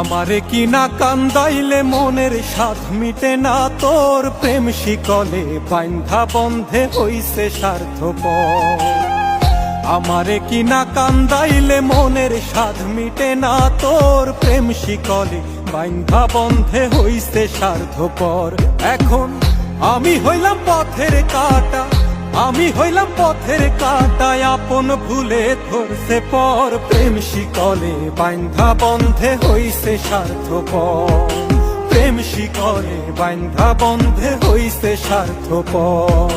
আমারে কি না কান্দাইলে মনের স্বাদ মিটে না, তোর প্রেম শিকলে বান্ধা বন্ধে হইছে স্বার্থপর। আমারে কি না কান্দাইলে মনের স্বাদ মিটে না, তোর প্রেম শিকলে বান্ধা বন্ধে হইছে স্বার্থপর। এখন আমি হইলাম পথের কাঁটা, আমি হইলাম পথের কাঁটায়, আপন ভুলে ধরছে পর। প্রেম শিকলে বান্ধা বন্ধে হইছে স্বার্থপর, প্রেম শিকলে বান্ধা বন্ধে হইছে স্বার্থপর।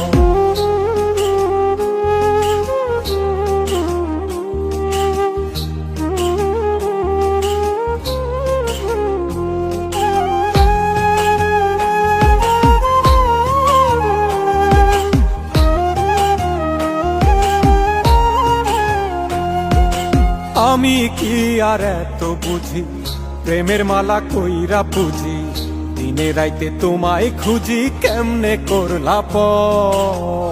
আমি কি আর এত বুঝি, প্রেমের মালা কইরা পুজি, দিনে রাইতে তোমায় খুঁজি, কেমনে করলা পর।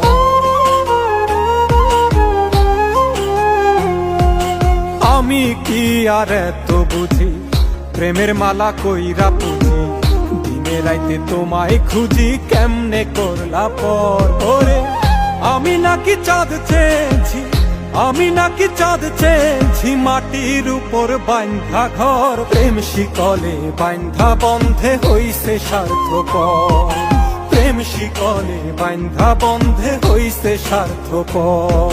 আমি কি আর এত বুঝি, প্রেমের মালা কইরা পুজি, দিনে রাইতে তোমায় খুঁজি, কেমনে করলা পর। ওরে আমি নাকি চাঁদ চেয়েছি, আমি নাকি চাঁদ চেয়েছি, মাটির উপর বান্ধা ঘর। প্রেম শিকলে বান্ধা বন্ধে হইছে স্বার্থপর, প্রেম শিকলে বান্ধা বন্ধে হইছে স্বার্থপর।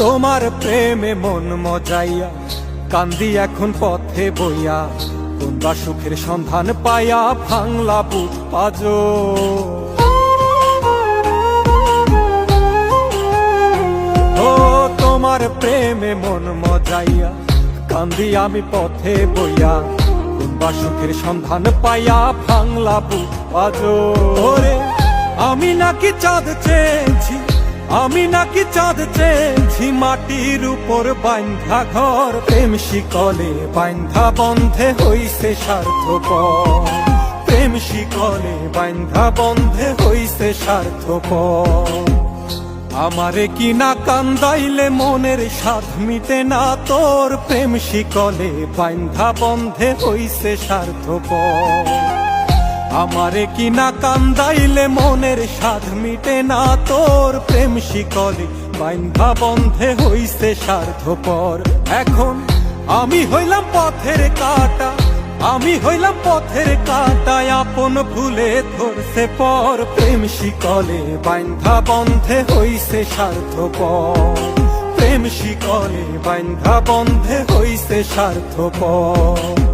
তোমার প্রেমে মন মজাইয়া, কান্দি এখন পথে বইয়া, তোমরা সুখের সন্ধান পাইয়া, ভাঙলা বুক পাজো। ও তোমার প্রেমে মন মজাইয়া, কান্দি আমি পথে বইয়া, তোমরা সুখের সন্ধান পাইয়া, ভাঙলা বুক পাজো। ওরে আমি নাকি চাঁদ চেয়েছি, আমি নাকি চাঁদ চেয়েছি, মাটির উপর বান্ধা ঘর। প্রেম শিকলে বান্ধা বন্ধে হইছে স্বার্থপর, প্রেম শিকলে বান্ধা বন্ধে হইছে স্বার্থপর। আমারে কি না কান্দাইলে মনের স্বাদ মিটে না, তোর প্রেম শিকলে বান্ধা বন্ধে হইছে স্বার্থপর। আমারে কি না কান্দাইলে মনের স্বাদ মিটে না, তোর প্রেম শিকলে বান্ধা বন্ধে হইছে স্বার্থপর। এখন আমি হইলাম পথের কাঁটা, আমি হইলাম পথের কাঁটায়, আপন ভুলে ধরছে পর। প্রেম শিকলে বান্ধা বন্ধে হইছে স্বার্থপর, প্রেম শিকলে বান্ধা বন্ধে হইছে স্বার্থপর।